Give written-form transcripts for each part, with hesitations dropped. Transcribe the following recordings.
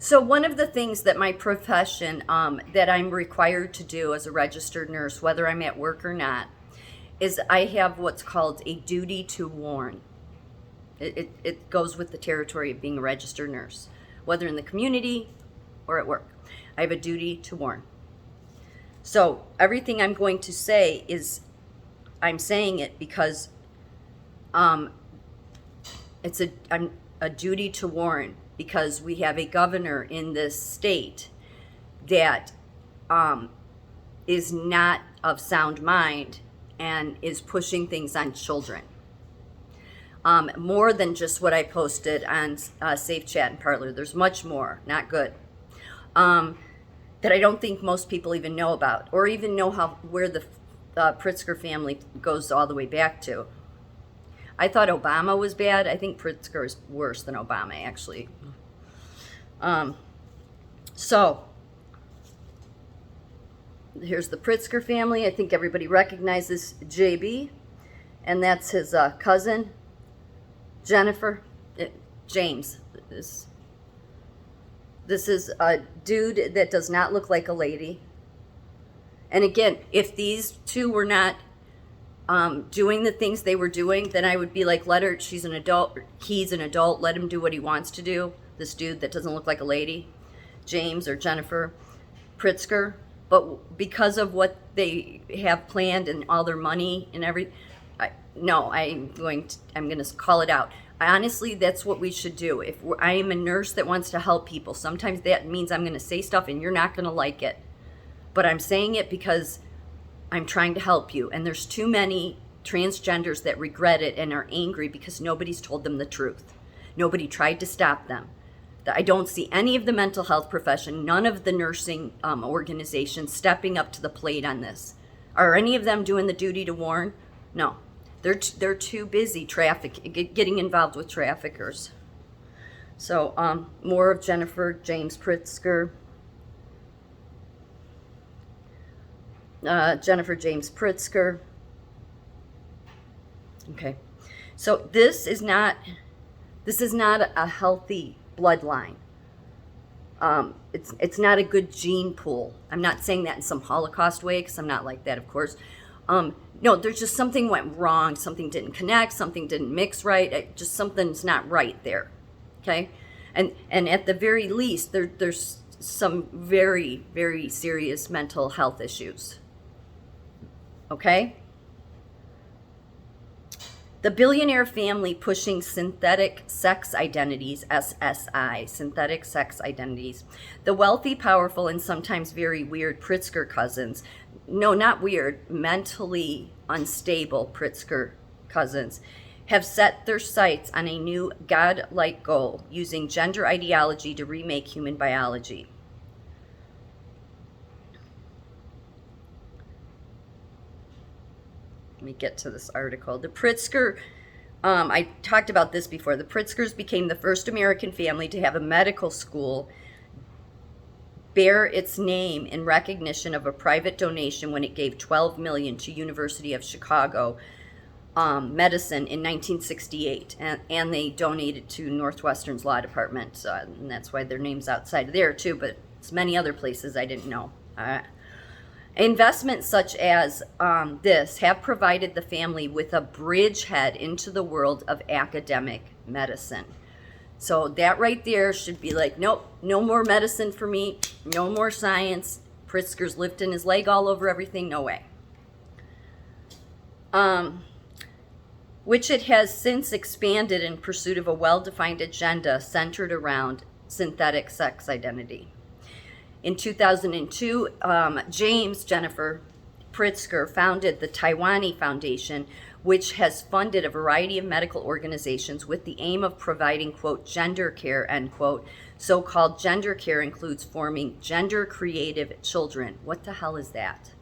So one of the things that my profession, that I'm required to do as a registered nurse, whether I'm at work or not, is I have what's called a duty to warn. It goes with the territory of being a registered nurse, whether in the community or at work. I have a duty to warn. So everything I'm going to say is, I'm saying it because I'm a duty to warn, because we have a governor in this state that is not of sound mind and is pushing things on children. More than just what I posted on Safe Chat and Parler. There's much more, not good, that I don't think most people even know about, or even know where the Pritzker family goes all the way back to. I thought Obama was bad. I think Pritzker is worse than Obama, actually. So here's the Pritzker family. I think everybody recognizes JB, and that's his cousin, Jennifer, James. This is a dude that does not look like a lady. And again, if these two were not doing the things they were doing, then I would be like, let her, she's an adult, he's an adult, let him do what he wants to do. This dude that doesn't look like a lady, James or Jennifer Pritzker. But because of what they have planned and all their money and everything, I'm going to call it out. Honestly, that's what we should do. I am a nurse that wants to help people, sometimes that means I'm going to say stuff and you're not going to like it. But I'm saying it because I'm trying to help you. And there's too many transgenders that regret it and are angry because nobody's told them the truth. Nobody tried to stop them. I don't see any of the mental health profession, none of the nursing organizations stepping up to the plate on this. Are any of them doing the duty to warn? No. They're too busy getting involved with traffickers. So more of Jennifer James Pritzker. Jennifer James Pritzker. Okay, so this is not a healthy bloodline. It's not a good gene pool. I'm not saying that in some Holocaust way, because I'm not like that, of course. No, there's just something went wrong. Something didn't connect. Something didn't mix right. Just something's not right there. Okay, and at the very least, there's some very, very serious mental health issues. Okay? The billionaire family pushing synthetic sex identities, SSI, synthetic sex identities. The wealthy, powerful, and sometimes very weird Pritzker cousins, no, not weird, mentally unstable Pritzker cousins, have set their sights on a new godlike goal, using gender ideology to remake human biology. Let me get to this article. The Pritzker, I talked about this before. The Pritzkers became the first American family to have a medical school bear its name in recognition of a private donation when it gave $12 million to University of Chicago medicine in 1968, and they donated to Northwestern's law department, and that's why their name's outside of there too. But it's many other places I didn't know. Investments such as this have provided the family with a bridgehead into the world of academic medicine. So that right there should be like, nope, no more medicine for me, no more science. Pritzker's lifting his leg all over everything, no way. Which it has since expanded in pursuit of a well-defined agenda centered around synthetic sex identity. In 2002, James Jennifer Pritzker founded the Taiwanese Foundation, which has funded a variety of medical organizations with the aim of providing, quote, gender care, end quote. So-called gender care includes forming gender-creative children. What the hell is that?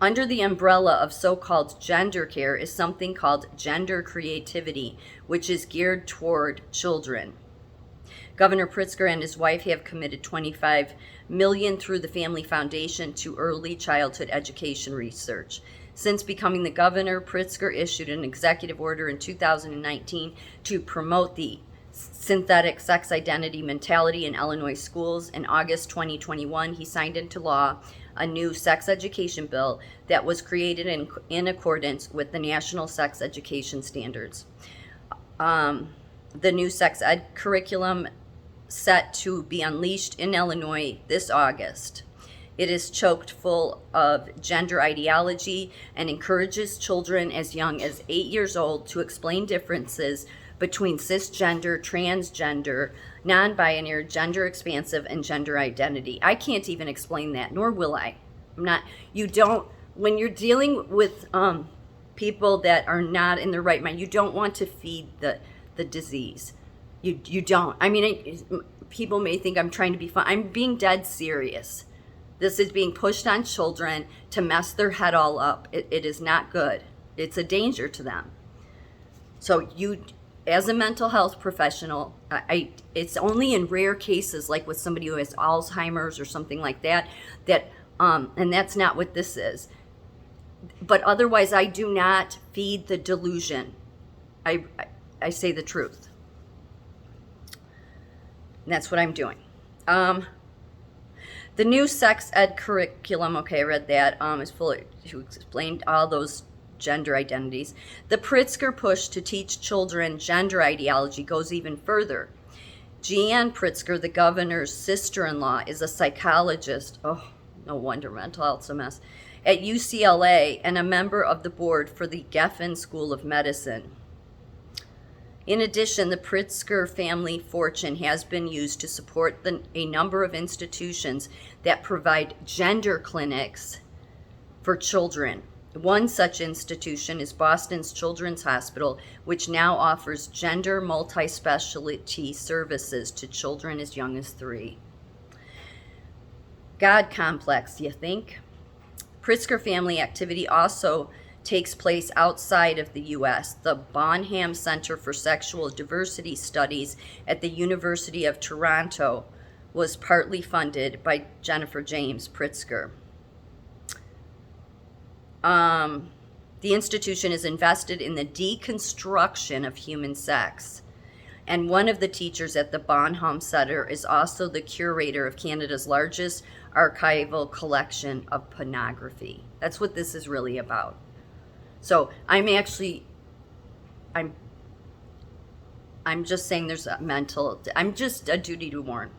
Under the umbrella of so-called gender care is something called gender creativity, which is geared toward children. Governor Pritzker and his wife have committed $25 million through the Family Foundation to early childhood education research. Since becoming the governor, Pritzker issued an executive order in 2019 to promote the synthetic sex identity mentality in Illinois schools. In August 2021, he signed into law a new sex education bill that was created in accordance with the National Sex Education Standards. The new sex ed curriculum set to be unleashed in Illinois this August. It is choked full of gender ideology and encourages children as young as 8 years old to explain differences between cisgender, transgender, non-binary, gender expansive, and gender identity. I can't even explain that, nor will I. When you're dealing with people that are not in their right mind, you don't want to feed the disease. You don't. I mean, people may think I'm trying to be fun. I'm being dead serious. This is being pushed on children to mess their head all up. It is not good. It's a danger to them. So you, as a mental health professional, it's only in rare cases, like with somebody who has Alzheimer's or something like that, and that's not what this is. But otherwise, I do not feed the delusion. I say the truth. And that's what I'm doing. The new sex ed curriculum, okay, I read that, is full to explain all those gender identities. The Pritzker push to teach children gender ideology goes even further. Jeanne Pritzker, the governor's sister-in-law, is a psychologist. Oh, no wonder mental health's a mess. At UCLA and a member of the board for the Geffen School of Medicine. In addition, the Pritzker family fortune has been used to support a number of institutions that provide gender clinics for children. One such institution is Boston's Children's Hospital, which now offers gender multi-specialty services to children as young as 3. God complex, you think? Pritzker family activity also takes place outside of the U.S. The Bonham Center for Sexual Diversity Studies at the University of Toronto was partly funded by Jennifer James Pritzker. The institution is invested in the deconstruction of human sex. And one of the teachers at the Bonham Center is also the curator of Canada's largest archival collection of pornography. That's what this is really about. So I'm just saying there's I'm just a duty to warn.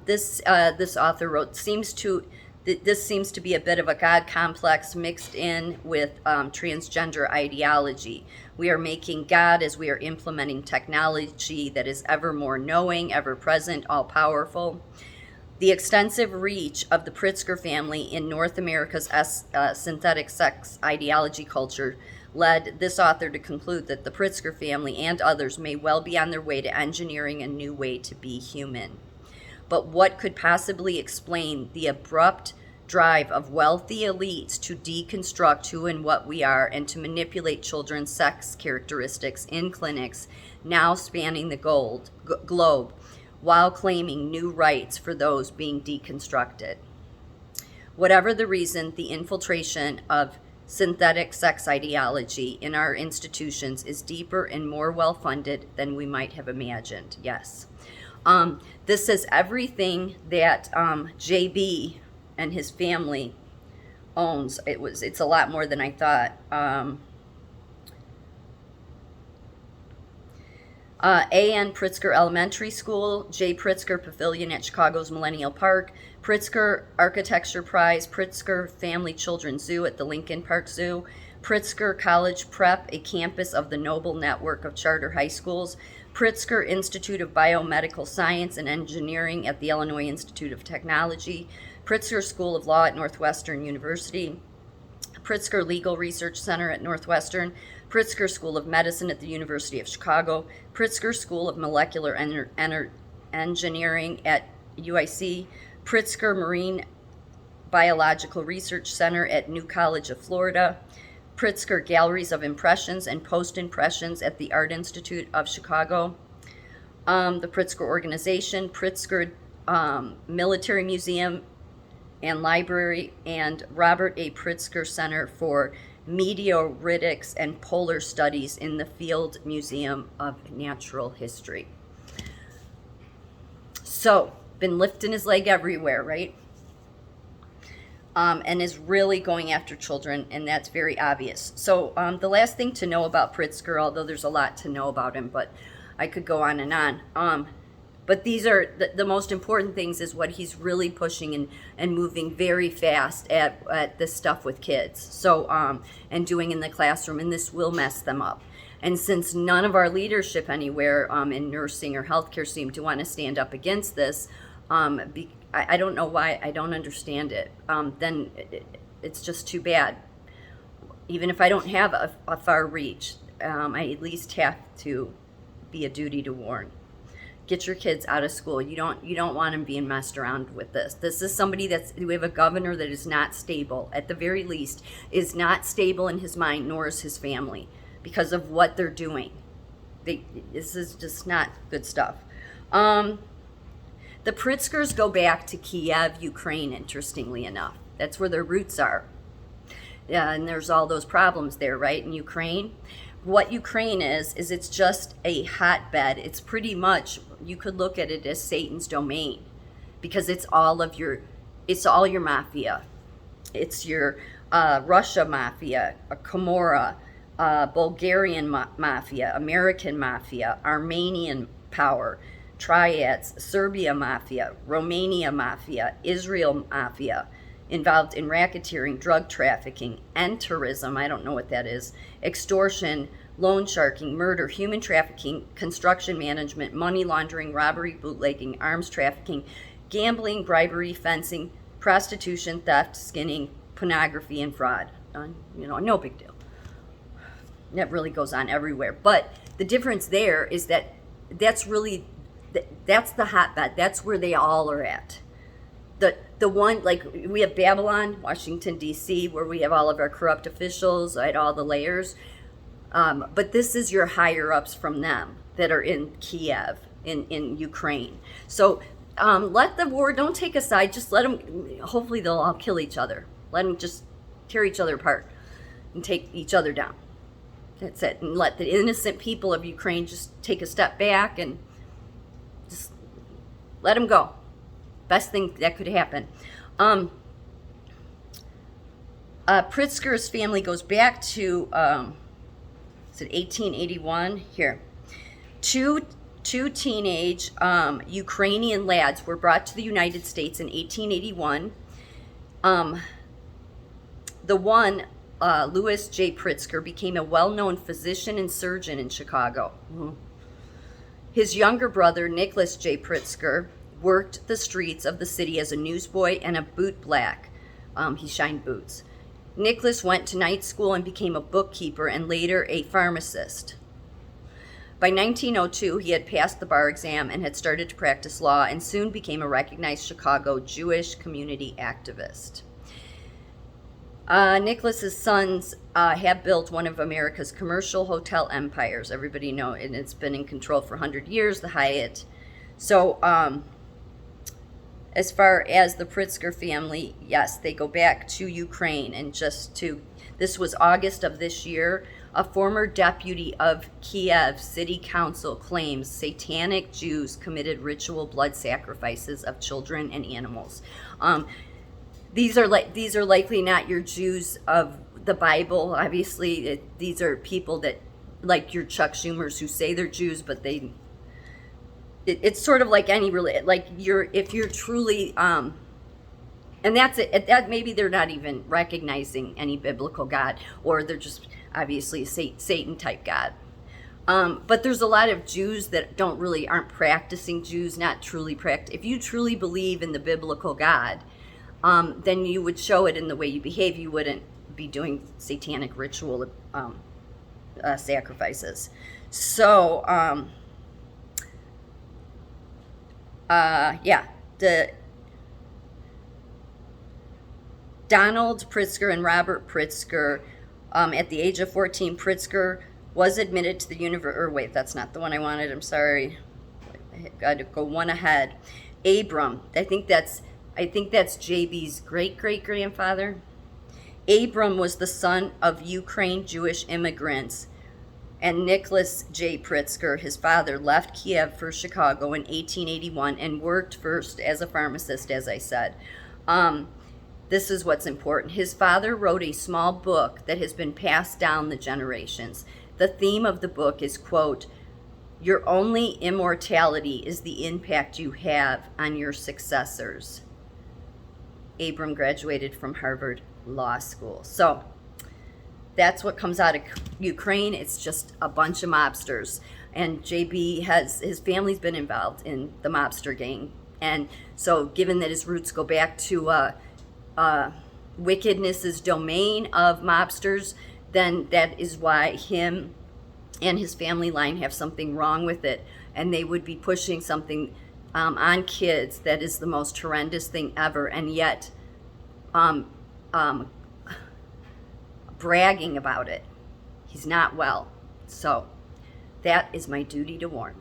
This author wrote, this seems to be a bit of a God complex mixed in with transgender ideology. We are making God as we are implementing technology that is ever more knowing, ever present, all powerful. The extensive reach of the Pritzker family in North America's synthetic sex ideology culture led this author to conclude that the Pritzker family and others may well be on their way to engineering a new way to be human. But what could possibly explain the abrupt drive of wealthy elites to deconstruct who and what we are and to manipulate children's sex characteristics in clinics now spanning the globe while claiming new rights for those being deconstructed? Whatever the reason, the infiltration of synthetic sex ideology in our institutions is deeper and more well-funded than we might have imagined. Yes. This says everything that JB and his family owns. It's a lot more than I thought. A.N. Pritzker Elementary School, J. Pritzker Pavilion at Chicago's Millennial Park, Pritzker Architecture Prize, Pritzker Family Children's Zoo at the Lincoln Park Zoo, Pritzker College Prep, a campus of the Noble Network of Charter High Schools, Pritzker Institute of Biomedical Science and Engineering at the Illinois Institute of Technology, Pritzker School of Law at Northwestern University, Pritzker Legal Research Center at Northwestern, Pritzker School of Medicine at the University of Chicago, Pritzker School of Molecular Engineering at UIC, Pritzker Marine Biological Research Center at New College of Florida, Pritzker Galleries of Impressions and Post-Impressions at the Art Institute of Chicago, the Pritzker Organization, Pritzker Military Museum and Library, and Robert A. Pritzker Center for Meteoritics and Polar Studies in the Field Museum of Natural History. So, been lifting his leg everywhere, right? And is really going after children, and that's very obvious. So the last thing to know about Pritzker, although there's a lot to know about him, but I could go on and on. But these are the most important things, is what he's really pushing and moving very fast at this stuff with kids. So, and doing in the classroom, and this will mess them up. And since none of our leadership anywhere in nursing or healthcare seem to want to stand up against this, I don't know why. I don't understand it. Then it's just too bad. Even if I don't have a far reach, I at least have to be a duty to warn. Get your kids out of school. You don't want them being messed around with this. This is somebody we have a governor that is not stable. At the very least, is not stable in his mind, nor is his family, because of what they're doing. This is just not good stuff. The Pritzkers go back to Kiev, Ukraine, interestingly enough. That's where their roots are. Yeah, and there's all those problems there, right, in Ukraine. What Ukraine is it's just a hotbed. It's pretty much, you could look at it as Satan's domain, because it's all your mafia. It's your Russia mafia, Camorra, Bulgarian mafia, American mafia, Armenian power, triads, Serbia mafia, Romania mafia, Israel mafia, involved in racketeering, drug trafficking, entourism, I don't know what that is, extortion, loan sharking, murder, human trafficking, construction management, money laundering, robbery, bootlegging, arms trafficking, gambling, bribery, fencing, prostitution, theft, skinning, pornography, and fraud. No big deal. That really goes on everywhere. But the difference there is that that's the hotbed. That's where they all are at. The one, like, we have Babylon, Washington, D.C., where we have all of our corrupt officials at all the layers. But this is your higher-ups from them that are in Kiev, in Ukraine. So let the war, don't take a side, just let them, hopefully they'll all kill each other. Let them just tear each other apart and take each other down. That's it. And let the innocent people of Ukraine just take a step back and just let them go. Best thing that could happen. Pritzker's family goes back to, is it 1881? Here. Two teenage Ukrainian lads were brought to the United States in 1881. The one, Louis J. Pritzker, became a well-known physician and surgeon in Chicago. Mm-hmm. His younger brother, Nicholas J. Pritzker, worked the streets of the city as a newsboy and a bootblack. He shined boots. Nicholas went to night school and became a bookkeeper and later a pharmacist. By 1902, he had passed the bar exam and had started to practice law, and soon became a recognized Chicago Jewish community activist. Nicholas's sons have built one of America's commercial hotel empires. Everybody know, and it's been in control for 100 years, the Hyatt. So, as far as the Pritzker family, yes, they go back to Ukraine. And this was August of this year, a former deputy of Kiev City Council claims satanic Jews committed ritual blood sacrifices of children and animals. These are likely not your Jews of the Bible. Obviously, these are people that, like your Chuck Schumers, who say they're Jews, but it's sort of like any if you're truly and that's it. That maybe they're not even recognizing any biblical God, or they're just obviously a Satan type God. But there's a lot of Jews that aren't practicing Jews, not truly practice. If you truly believe in the biblical God, then you would show it in the way you behave. You wouldn't be doing satanic ritual sacrifices. So, the Donald Pritzker and Robert Pritzker, at the age of 14, Pritzker was admitted to the wait, that's not the one I wanted, I'm sorry. I got to go one ahead. Abram, I think that's I think that's JB's great-great-grandfather. Abram was the son of Ukraine Jewish immigrants, and Nicholas J. Pritzker, his father, left Kiev for Chicago in 1881 and worked first as a pharmacist, as I said. This is what's important. His father wrote a small book that has been passed down the generations. The theme of the book is, quote, "Your only immortality is the impact you have on your successors." Abram graduated from Harvard Law School. So that's what comes out of Ukraine. It's just a bunch of mobsters. And JB his family's been involved in the mobster gang. And so given that his roots go back to wickedness's domain of mobsters, then that is why him and his family line have something wrong with it. And they would be pushing something on kids that is the most horrendous thing ever. And yet bragging about it. He's not well. So that is my duty to warn.